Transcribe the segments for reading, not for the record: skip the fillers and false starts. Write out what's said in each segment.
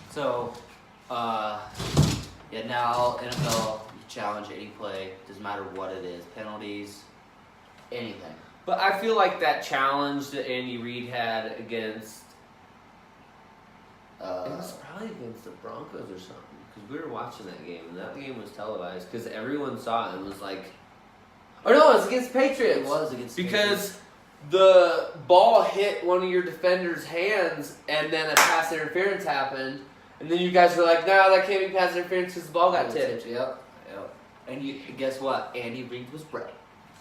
So, now NFL challenge any play, doesn't matter what it is, penalties, anything. But I feel like that challenge that Andy Reid had against, it was probably against the Broncos or something, because we were watching that game, and that game was televised, because everyone saw it and was like, oh no, it was against Patriots. It was against Because the ball hit one of your defender's hands, and then a pass interference happened, and then you guys were like, no, that can't be pass interference because the ball got tipped. Yep. And guess what? Andy Reid was right.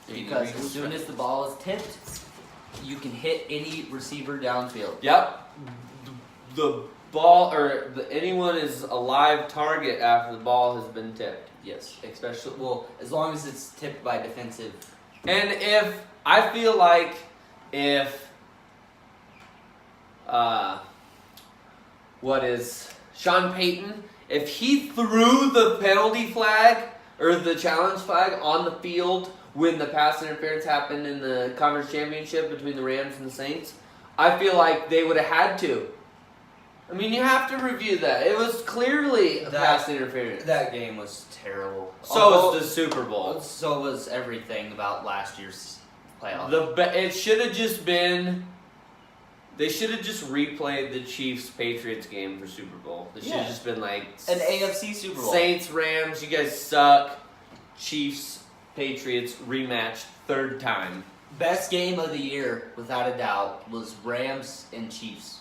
Because as soon as the ball is tipped, you can hit any receiver downfield. Yep. The ball, or anyone is a live target after the ball has been tipped. Yes, especially, as long as it's tipped by defensive. And I feel like if Sean Payton, if he threw the penalty flag or the challenge flag on the field when the pass interference happened in the conference championship between the Rams and the Saints, I feel like they would have had to. I mean, you have to review that. It was clearly a pass interference. That game was terrible. So was the Super Bowl. So was everything about last year's playoff. It should have just been. They should have just replayed the Chiefs-Patriots game for Super Bowl. It should have just been like an AFC Super Bowl. Saints, Rams, you guys suck. Chiefs, Patriots rematch third time. Best game of the year, without a doubt, was Rams and Chiefs.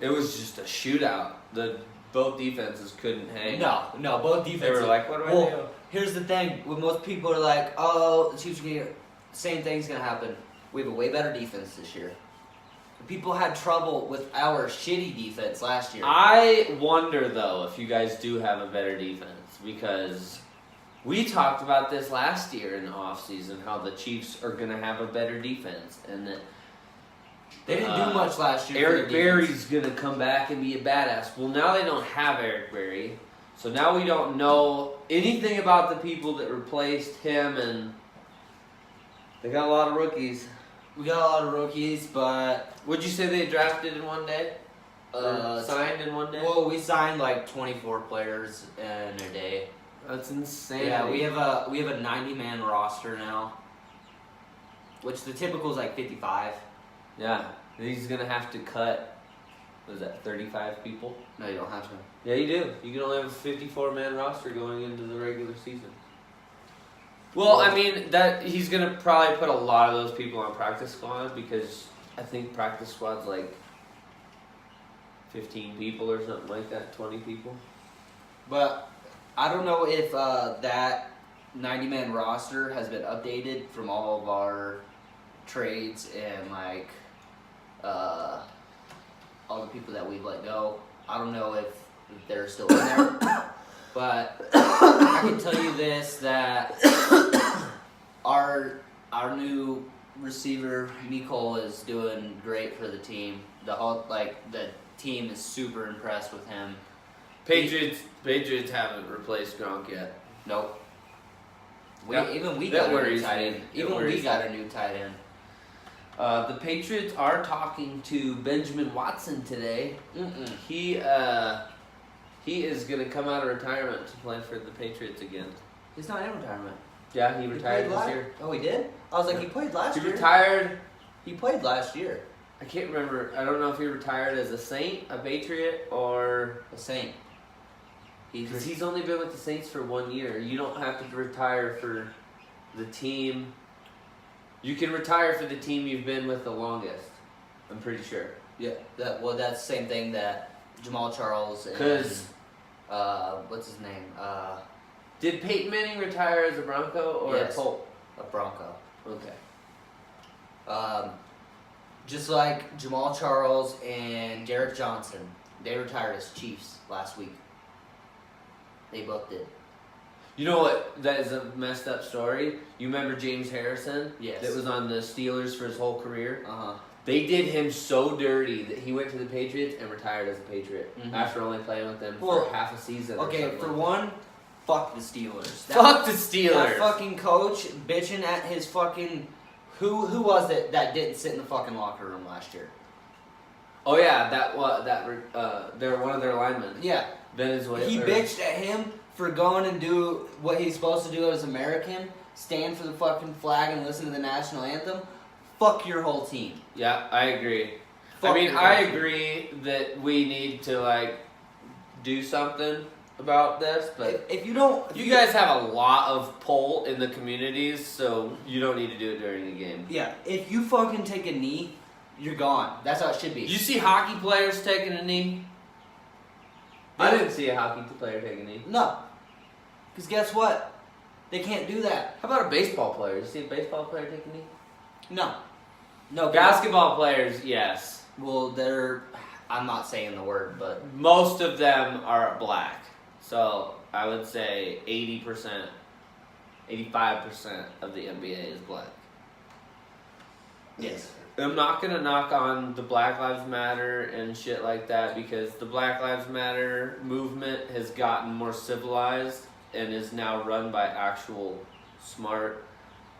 It was just a shootout. Both defenses couldn't hang. No, both defenses. They were like, what do I do? Here's the thing. When most people are like, oh, the Chiefs are going to get, same thing's going to happen. We have a way better defense this year. People had trouble with our shitty defense last year. I wonder, though, if you guys do have a better defense, because we talked about this last year in the offseason, how the Chiefs are going to have a better defense, and that they didn't do much last year. Eric Berry's going to come back and be a badass. Well, now they don't have Eric Berry, so now we don't know anything about the people that replaced him, and they got a lot of rookies. We got a lot of rookies, but... Would you say they drafted in one day? Signed in one day? Well, we signed like 24 players in a day. That's insane. Yeah, we have a 90-man roster now, which the typical is like 55. Yeah, he's gonna have to cut. What is that? 35 people? No, you don't have to. Yeah, you do. You can only have a 54-man roster going into the regular season. Well, I mean, that he's going to probably put a lot of those people on practice squad, because I think practice squad's like 15 people or something like that, 20 people. But I don't know if that 90-man roster has been updated from all of our trades and like all the people that we've let go. I don't know if they're still in there. But I can tell you this, that our new receiver, Nicole, is doing great for the team. The team is super impressed with him. Patriots haven't replaced Gronk yet. Nope. We got a new tight end. The Patriots are talking to Benjamin Watson today. He is going to come out of retirement to play for the Patriots again. He's not in retirement. Yeah, he retired this year. Oh, he did? I was like, he played last year. He retired. He played last year. I can't remember. I don't know if he retired as a Saint, a Patriot, or a Saint. Because he's only been with the Saints for 1 year. You don't have to retire for the team. You can retire for the team you've been with the longest. I'm pretty sure. Yeah. That's the same thing that Jamal Charles and what's his name? Did Peyton Manning retire as a Bronco or a Colt? A Bronco. Okay. Just like Jamal Charles and Garrett Johnson, they retired as Chiefs last week. They both did. You know what? That is a messed up story. You remember James Harrison? Yes. That was on the Steelers for his whole career? Uh-huh. They did him so dirty that he went to the Patriots and retired as a Patriot after only playing with them for half a season. Okay, for one, fuck the Steelers. Fuck the Steelers. That fucking coach bitching at his fucking... Who was it that didn't sit in the fucking locker room last year? Oh yeah, they're one of their linemen. Yeah. Venezuela. He bitched at him for going and do what he's supposed to do as American, stand for the fucking flag and listen to the national anthem. Fuck your whole team. Yeah, I agree. Fuck I agree that we need to like do something about this, but if you don't, you guys have a lot of pull in the communities, so you don't need to do it during the game. Yeah, if you fucking take a knee, you're gone. That's how it should be. You see hockey players taking a knee? I didn't see a hockey player take a knee. No. Because guess what? They can't do that. How about a baseball player? You see a baseball player take a knee? No. No. Basketball players, yes. Well, I'm not saying the word, but Most of them are black. So I would say 80%, 85% of the NBA is black. yes. I'm not gonna knock on the Black Lives Matter and shit like that because the Black Lives Matter movement has gotten more civilized and is now run by actual smart,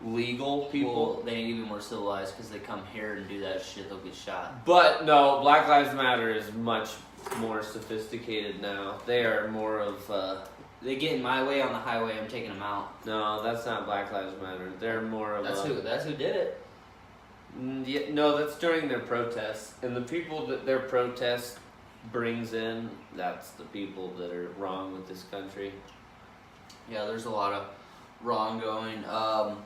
legal people. Well, they need to be more civilized because they come here and do that shit, they'll get shot. But no, Black Lives Matter is much more sophisticated now. They are more of They get in my way on the highway, I'm taking them out. no, that's not Black Lives Matter. They're more of That's who did it. Yeah, no, that's during their protests. And the people that their protest brings in, that's the people that are wrong with this country. Yeah, there's a lot of wrong going. On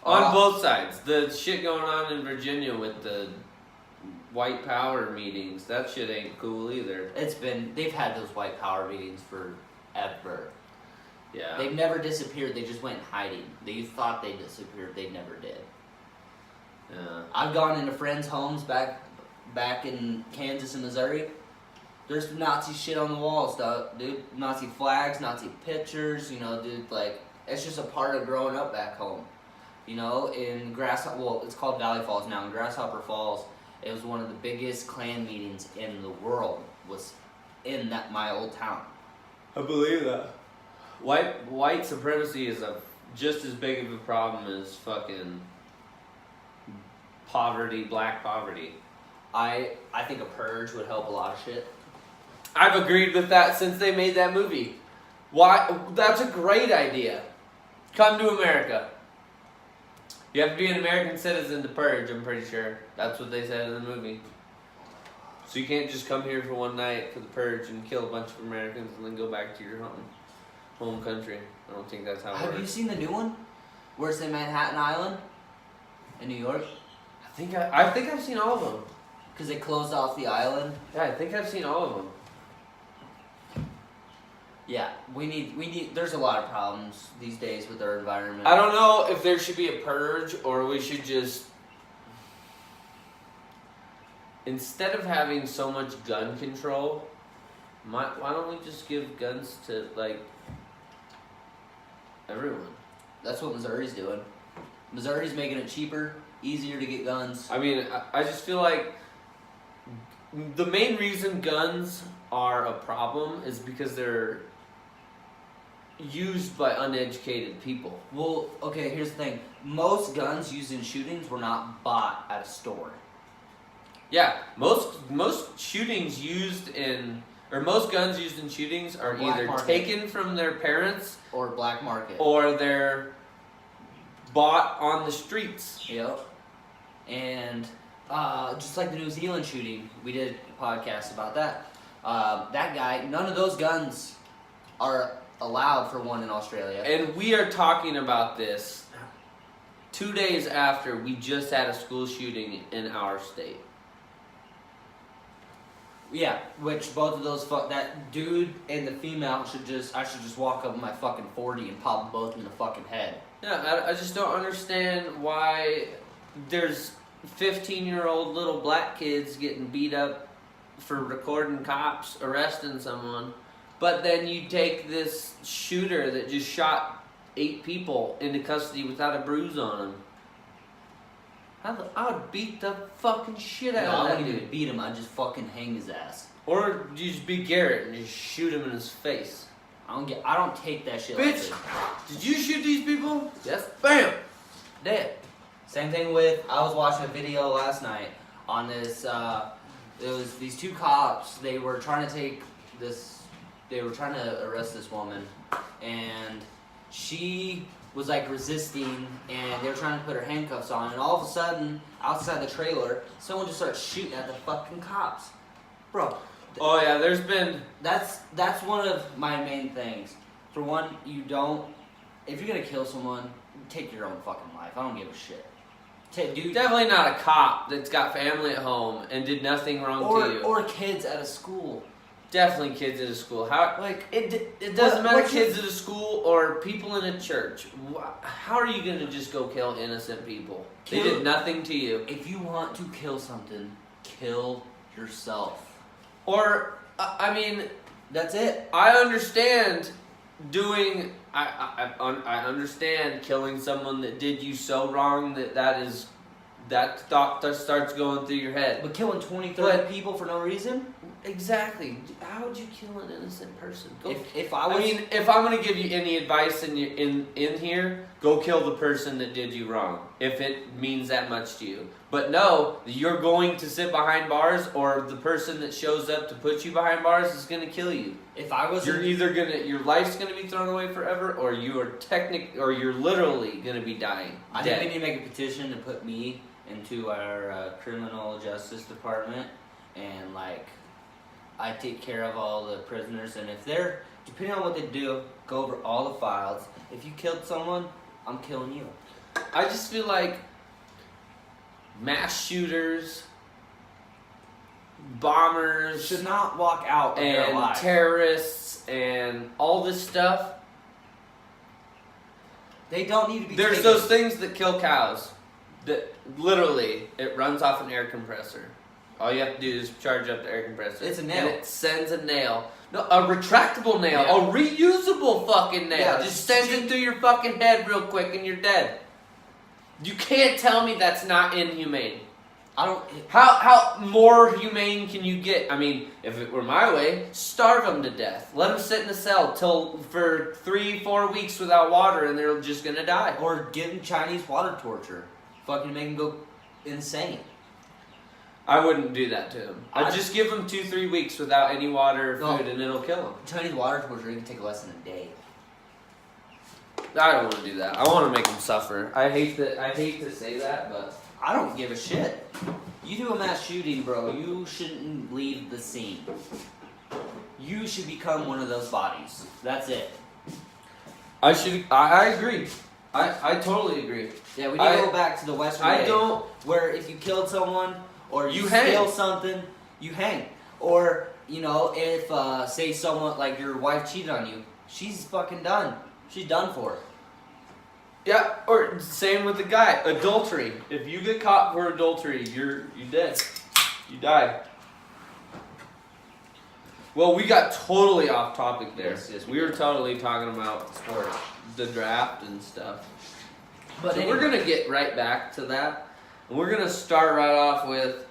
both sides. The shit going on in Virginia with the white power meetings, that shit ain't cool either. They've had those white power meetings forever. Yeah. They've never disappeared, they just went in hiding. You thought they disappeared, they never did. Yeah. I've gone into friends' homes back in Kansas and Missouri. There's Nazi shit on the walls, dude. Nazi flags, Nazi pictures, dude, like, it's just a part of growing up back home. In it's called Valley Falls now. In Grasshopper Falls, it was one of the biggest Klan meetings in the world, was in my old town. I believe that. White supremacy is just as big of a problem as fucking poverty, black poverty. I think a purge would help a lot of shit. I've agreed with that since they made that movie. Why? That's a great idea. Come to America. You have to be an American citizen to purge, I'm pretty sure. That's what they said in the movie. So you can't just come here for one night for the purge and kill a bunch of Americans and then go back to your home country. I don't think that's how it works. Have you seen the new one? Where it's in Manhattan Island? In New York? I think I've seen all of them. Because they closed off the island? Yeah, I think I've seen all of them. Yeah, we need, there's a lot of problems these days with our environment. I don't know if there should be a purge or we should just, instead of having so much gun control, why don't we just give guns to, like, everyone? That's what Missouri's doing. Missouri's making it cheaper, easier to get guns. I mean, I just feel like the main reason guns are a problem is because they're used by uneducated people. Well, okay, here's the thing. Most guns used in shootings were not bought at a store. Yeah, most shootings used in, or most guns used in shootings are Black either market. taken from their parents Or black market. or they're bought on the streets. Yep. And just like the New Zealand shooting, we did a podcast about that. That guy, none of those guns are allowed for one in Australia. And we are talking about this 2 days after we just had a school shooting in our state. Yeah, which both of those that dude and the female I should just walk up with my fucking 40 and pop them both in the fucking head. Yeah, I just don't understand why there's 15-year-old little black kids getting beat up for recording cops arresting someone, but then you take this shooter that just shot 8 people into custody without a bruise on him. I would beat the fucking shit out No, of I that wouldn't dude. even beat him, I'd just fucking hang his ass. Or you just be Garrett and just shoot him in his face. I don't take that shit Bitch, like did you shoot these people? Yes. Bam! Dead. Same thing with, I was watching a video last night on this It was these two cops. They were trying to arrest this woman, and she was like resisting, and they were trying to put her handcuffs on, and all of a sudden, outside the trailer, someone just starts shooting at the fucking cops. Bro. Oh yeah, there's been... That's one of my main things. For one, if you're gonna kill someone, take your own fucking life. I don't give a shit. Dude, Definitely not a cop that's got family at home and did nothing wrong to you. Or kids at a school. Definitely kids at a school. How Like it doesn't matter kids at a school or people in a church. How are you gonna just go kill innocent people? They did nothing to you. If you want to kill something, kill yourself. Or I mean, that's it. I understand doing. I understand killing someone that did you so wrong that thought that starts going through your head. But killing 20, 30 people for no reason? Exactly. How would you kill an innocent person? If I'm going to give you any advice in here, go kill the person that did you wrong. If it means that much to you. But no, you're going to sit behind bars, or the person that shows up to put you behind bars is going to kill you. You're either your life's going to be thrown away forever, or you're literally going to be dying. I think we need to make a petition to put me into our criminal justice department, and I take care of all the prisoners, and if they're, depending on what they do, go over all the files. If you killed someone, I'm killing you. I just feel like mass shooters, bombers, should not walk out and terrorists and all this stuff. They don't need to be There's those things that kill cows. That literally, it runs off an air compressor. All you have to do is charge up the air compressor. It's a nail. And it sends a nail. No, a retractable nail. Yeah. A reusable fucking nail. Yeah, just sends it through your fucking head real quick and you're dead. You can't tell me that's not inhumane. How more humane can you get? I mean, if it were my way, starve them to death. Let them sit in a cell for 3-4 weeks without water and they're just gonna die. Or give them Chinese water torture. Fucking make them go insane. I wouldn't do that to them. I'd just give them 2-3 weeks without any water or food, and it'll kill them. Chinese water torture can take less than a day. I don't want to do that. I want to make them suffer. I hate to say that, but I don't give a shit. You do a mass shooting, bro. You shouldn't leave the scene. You should become one of those bodies. That's it. I agree. I totally agree. Yeah, we need to go back to the Western way, don't. Where if you killed someone or you hang. steal something, you hang. Or if say someone like your wife cheated on you, she's fucking done. She's done for. Yeah, or same with the guy. Adultery. If you get caught for adultery, you're dead. You die. Well, we got totally off topic there. Yes, we were totally talking about sports, the draft and stuff. But so we're gonna get right back to that. And we're gonna start right off with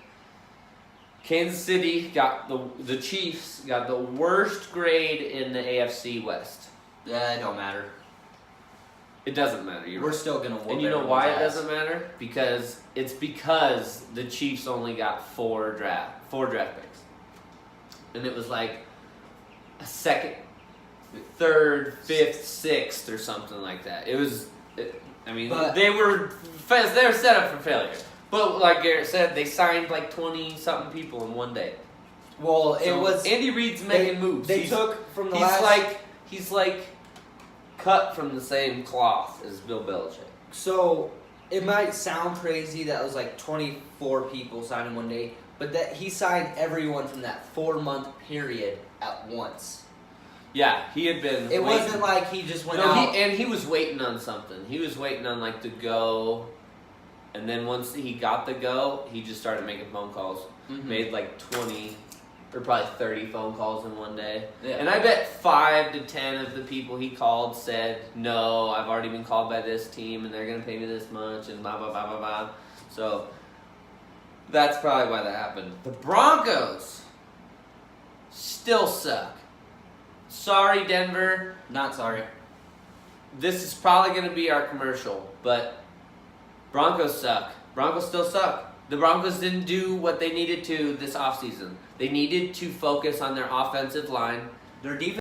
Kansas City the Chiefs got the worst grade in the AFC West. It don't matter. It doesn't matter. We're still gonna whoop. And you know why it doesn't matter? Because the Chiefs only got four draft picks, and it was like a second, third, fifth, sixth, or something like that. They were set up for failure. But like Garrett said, they signed like 20-something people in one day. Well, it was Andy Reid's making moves. He's like cut from the same cloth as Bill Belichick. So it might sound crazy that it was like 24 people signed in one day, but that he signed everyone from that 4-month period at once. Yeah, he had been. It wasn't like he just went out. He was waiting on something. He was waiting on like the go, and then once he got the go, he just started making phone calls. Mm-hmm. Made like 20 or probably 30 phone calls in one day. Yeah. And I bet 5 to 10 of the people he called said, "No, I've already been called by this team, and they're gonna pay me this much," and blah blah blah blah blah. So that's probably why that happened. The Broncos still suck. Sorry, Denver. Not sorry. This is probably going to be our commercial, but Broncos suck. Broncos still suck. The Broncos didn't do what they needed to this offseason. They needed to focus on their offensive line. Their defense